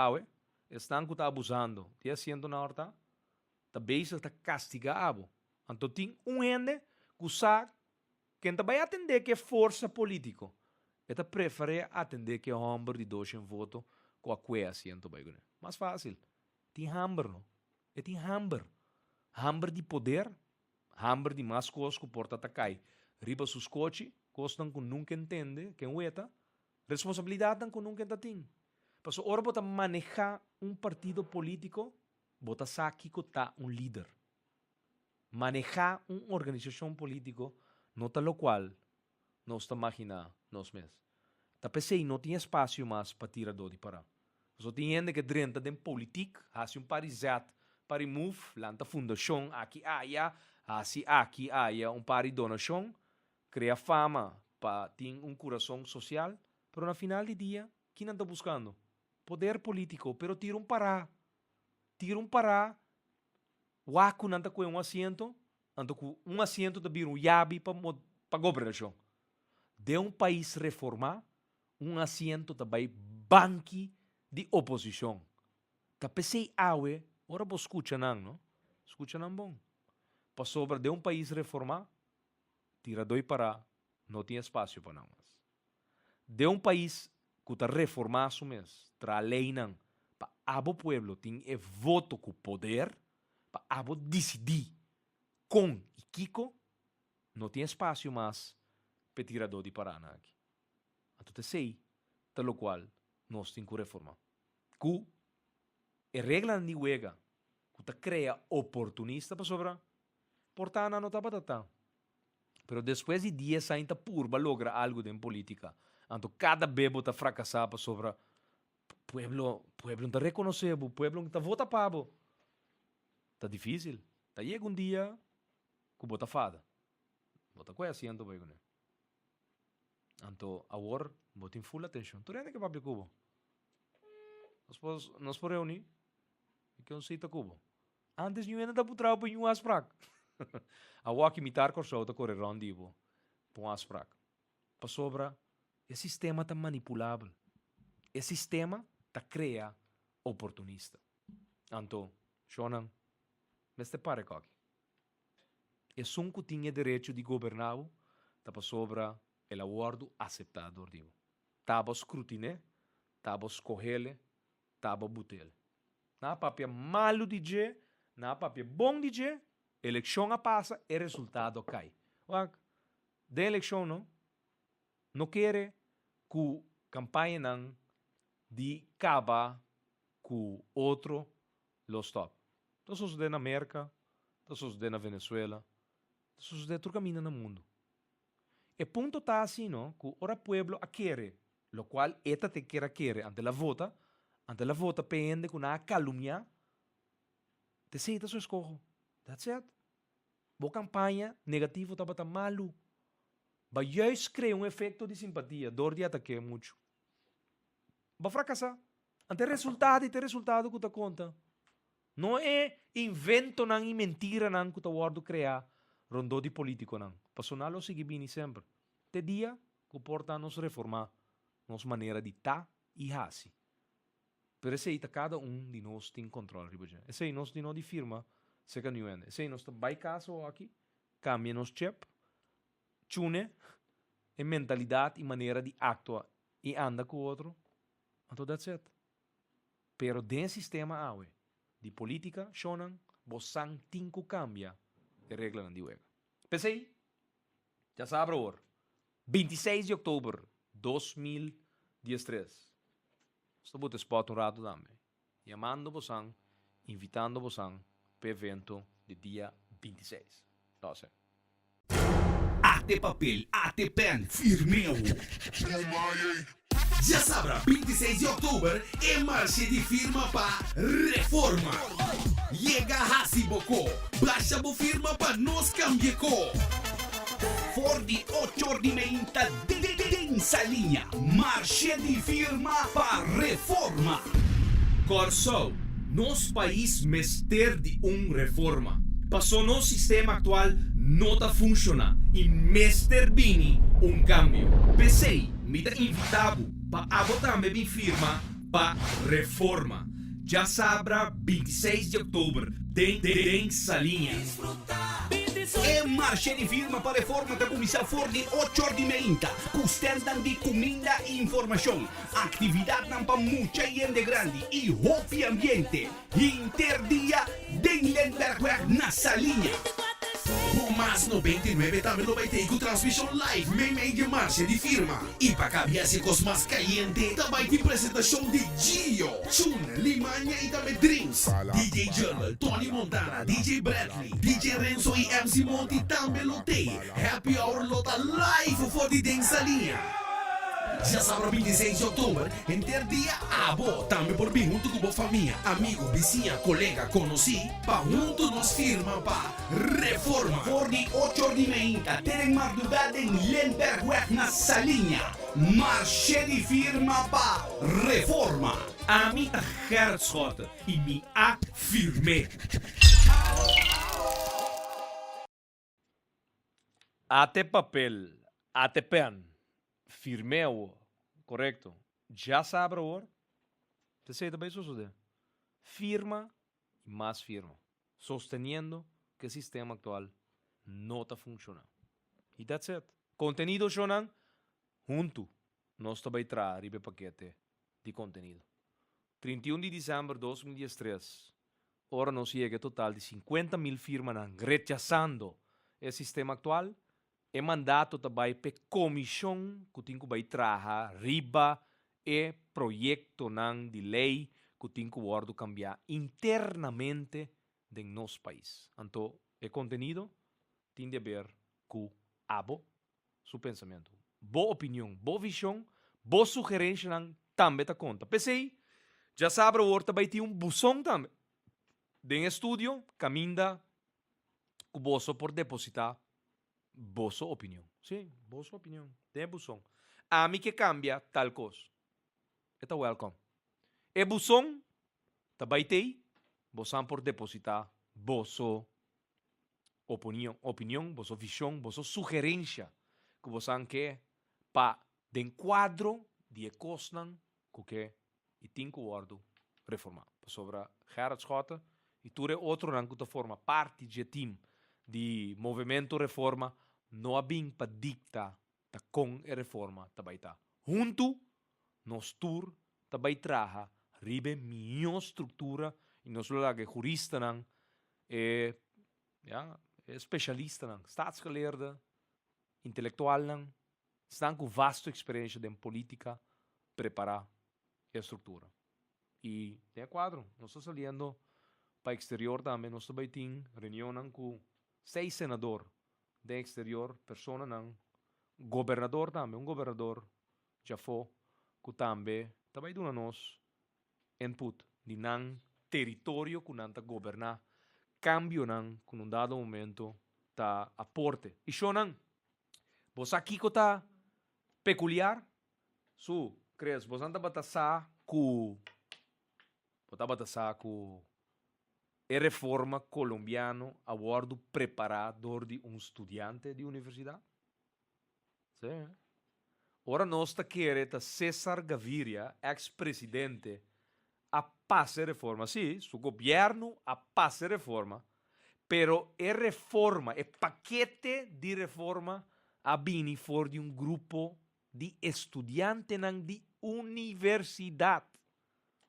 estão que está abusando. De assento na horta, tá base está castigado. Então tem ende que sabe que não vai atender que é força política. Eta prefere atender que é homem de 200 votos com a que assento vai ganhar. Mais fácil. Tem hambre, não? E tem hambre. Hambre de poder, hambre de mais coisas que porta atacai. Riba sus coches, costam que nunca entende, que é responsabilidade que nunca tem. Mas ora bota manejar partido político, bota saque que tá líder. Manejar organização política, nota lo qual, nós está imaginar, nós mesmos. Tá pensei, não tinha espaço mais para tirar do de parar. Só tinha gente que dentro da política, faz parizat, para move, lanta fundação, aqui, assim, aqui, pari donação, cria fama, para ter coração social, pero no final do dia, quem anda buscando? Poder político, pero tira pará. Waku nanta com assento, anda com assento de vir yabi para governação. De país reformar, assento também banque de oposição. Tapesei awe, ora vos escucha não? Escucha não bom. Para sobra de país reformar, tira dois para, não tem espaço para não mais. De país que está reformar su mês, tra lei não, para abo pueblo tem voto com poder, para abo decidir com e Kiko, não tem espaço mais para tirar do de Paraná aqui. Então, te sei, pelo qual nós temos que reformar. Que a regra de juega, que te cria oportunista para sobrar, portanto, não está batata. Pero depois de 10 anos, purba logra algo de política. Então, cada bebo está fracassado para sobrar. Pueblo não está reconhecido, pueblo não está vota para. Está difícil. Está chega dia que bota fada. Bota com assento, vai, né? Anto, agora, botem full atenção. Tu rende que papi cubo. Nós por reunir, e que cita cubo. Antes não ainda por trau para um asprak. A walk imitar corso ta correr rondivo. Para um asprak. Para sobra, o sistema tá manipulável. O sistema tá cria oportunista. Anto, Shonan, mas te pare coque. E sunco tinha direito de governar, tá para sobra el acordo aceptado, digo. Tava escrutine, tava escorrele, tava butele. Na papia malo de je, na papia bom de je, eleição a passa e resultado cai. Wag, de eleição não quer que campanha não de caba com outro lo stop. Isso sucede na América, isso sucede na Venezuela, isso sucede todo caminho no mundo. E ponto está assim, não? Que ora pueblo a querer, lo qual esta te querer ante la vota pende com a calumnia, te seita sua escojo. That's it. Boa campanha negativo estava tão malo. Vai juist cria efeito de simpatia, dor de ataque muito. Vai fracassar. Ante resultado que te conta. Não é invento não e mentira não que te guardo criar rondou de político não. Personal o sigue bem sempre. Te dia que porta nos reformar nossa maneira de tá e hasi. Pero esse aí cada de nós tem controle riba. Esse aí nós de nós de firma se canhuende. Esse aí nós vai caso aqui, cambia nos chip, tune e mentalidade e maneira de actuar e anda com o outro. Então that's it. Pero dentro sistema de política, shonan, bosan tinko cambia de regra não diga. Pensei, já sabe agora, 26 de outubro 2013. Estou botando spot um rato também. Chamando bosan, invitando bosan para o evento de dia 26. Então, Até papel, até pen, firmeu. Já sabrá, 26 de outubro é marcha de firma para reforma. Llega Hasiboko, baixa bo firma para nós cambiar. For de 8h30 dessa linha, marcha de firma para reforma. Corso, nosso país mester de reforma. Passou no sistema atual não está funciona e mester bini cambio. Pensei, me dá invitado para votar minha firma para reforma. Já sabra 26 de outubro, dessa linha. É marcha de firma para reforma que começa for de 8h30. Custendan de comida e informação. Atividade para muita gente grande e hopi ambiente. Interdia de Lenberg na salinha. O mais 99 também não vai ter com transmissão live meio de marcha de firma. E para caber com os mais calientes, também tem apresentação de Gio, Chun, Limanha e também Drinks. DJ Journal, Tony Montana, DJ Bradley, DJ Renzo e MC Monty também lotei. Happy Hour lota live for de dança linha. Já sabe, 26 de outubro, dia abo, também por mim, junto com a família, amigo, vizinha, colega, conheci, para junto nos firma para reforma. For de 8h30, terem madrugada em Lenberg na salinha. Marcha de firma para reforma. A mim tá hertzgota e me afirmei. até papel, até pen. Firmeu, correto? Já sabe agora? Você sei também suceder. Firma e mais firma. Sosteniendo que o sistema atual não está funcionando. E that's it. Contenido, Shonan, junto. Nós também trazer o paquete de conteúdo. 31 de dezembro de 2013. Ora nos chega total de 50.000 firmas rechazando o sistema atual. E mandato também para comissão que tem que vai trabalhar riba e projeto de lei que tem que cambiar internamente em nosso país. Então, o conteúdo tem de ver com abo, seu pensamento. Boa opinião, boa visão, boa sugerência também está conta. Pensei, já sabe, o também tem buzão também. Em estúdio, caminha com o por depositar vossa opinião. Sim, vossa opinião. Tem buzão. A mí que cambia tal cosa. Está welcome. E busong, tabaitei, bosan por depositar, boso opinião, boso visão, boso sugerência, que bosan que pa de enquadro de cosnan que e tinco guardo reformar. Sobre Gerard Schotten, e ture outro rango que forma parte de team de movimento reforma, não abim para dictar ta com a reforma tabaita. Junto, nos tur tabai traha ribe minha estrutura e nos lugar que jurista nan especialista nan, staatsgeleerde, intelectual nan, estão com vasta experiência em política preparar a estrutura. E tem quadro, nós estamos saliendo para o exterior também, nós também temos reunião com 6 senadores do exterior, pessoas nan, governador também, governador já foi, que também dando nós input de nan território que nan ta governar, cambio nan que num dado momento ta aporte. E só nan, vos aqui que tá peculiar, crees, vos anda batasar com a reforma colombiana a bordo preparador de estudante de universidade? Sim. Ora nós está querendo César Gaviria, ex-presidente, a passar reforma. Sim, su governo a passar reforma, pero a reforma, o paquete de reforma, a vini for de grupo de estudiantes de universidade.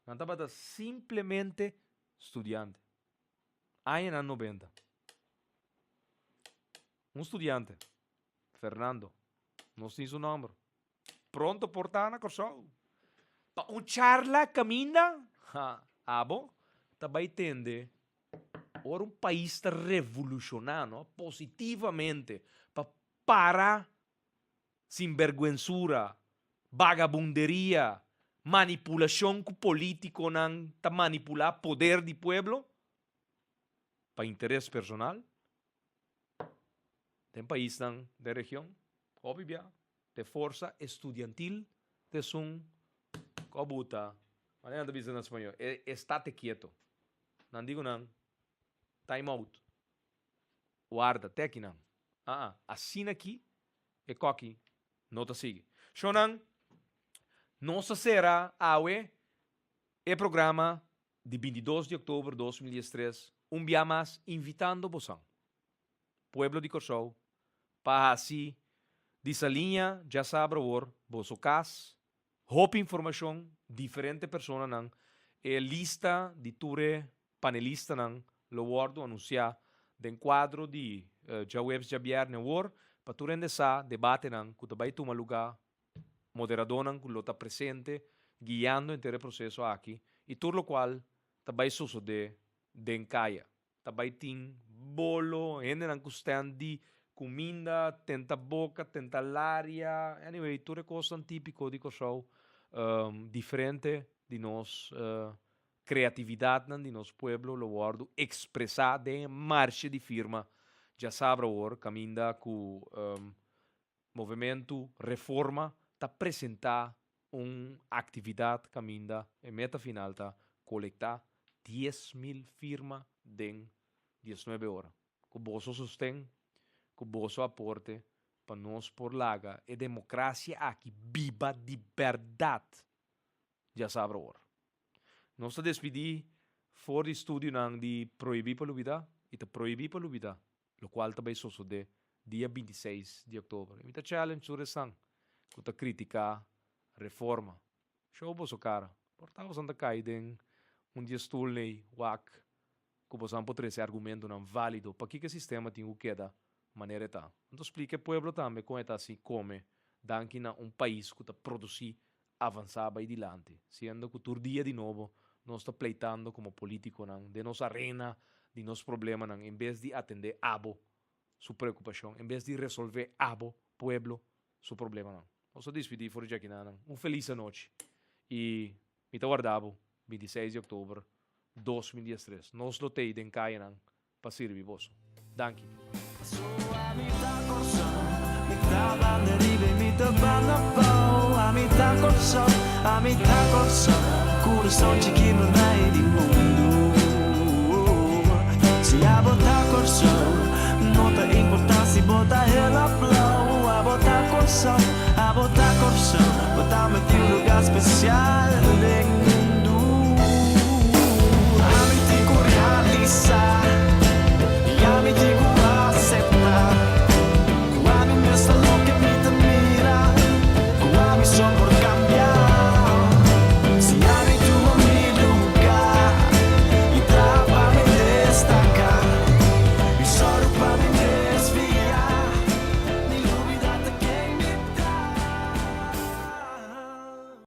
Não estava simplesmente estudante. Aí en 90. Estudante, Fernando, não sei seu nome. Pronto portana corsou. Pa charla caminha, abo, também tende ora país está revolucionando positivamente para sinvergüenzura, vagabunderia, manipulação político não ta manipular poder do pueblo para interesse personal. Tem país não de região, óbvio, de força estudiantil, de sun cobuta. Maneira de dizer em espanhol, estate quieto. Não digo não. Time out. Guarda, até aqui não. Assina aqui e coque. Não te sigue. Shonan, nossa será o programa de 22 de outubro de 2013. Dia mais invitando você, pueblo de Corsou, para assim, dessa linha, já sabe o vosso caso, hope informação, diferente pessoas não, e lista de ture panelista não, lo guardo anunciar, de enquadro de já webs já viernes war, para tu rende sa debate não, que tu vai tomar lugar, moderador não, que lo está presente, guiando entre o processo aqui, e tudo o qual também sucede de encaia. Também tem bolo, ainda não custam de comida, tenta boca, tenta lária, anyway, tudo é coisa típico de Corsou, diferente de nós, criatividade de nosso pueblo, lo guardo, expressar de marcha de firma, já sabe agora, caminha com movimento reforma, tá apresentar atividade caminha, e meta final tá coletar 10.000 firmas em 19 horas. Com o vosso sustento, com o vosso aporte, para nós por laga e democracia aqui viva de verdade. Já sabe agora. Nós despedir fora de estúdio de proibir para lubida e de proibir para lubida, o qual também sucede dia 26 de outubro. E a challenge sobre sang, que criticar a reforma. Show vosso cara. Portamos anda cair dia estou lei, wak, que você não pode ter esse argumento não válido, para que o sistema tem o que da maneira tá. Então explica o povo também como é assim, como danke na país que está produzir avançar para adiante, sendo que todo dia de novo nós está pleitando como político não, de nossa arena, de nosso problema não, em vez de atender abo sua preocupação, em vez de resolver abo pueblo seu problema não. Nós despedir fora de aqui não. Feliz noite e me guardavo 26 de outubro 2013. Nós lotei den Kainan para servir vos. Danke. Sua vita corsa, mi tava nerive, mi tava na pau. me tá coçando, coração chiquino na mundo. Se a botar coração, não tem importância, bota ela blow. A botar coração, a botar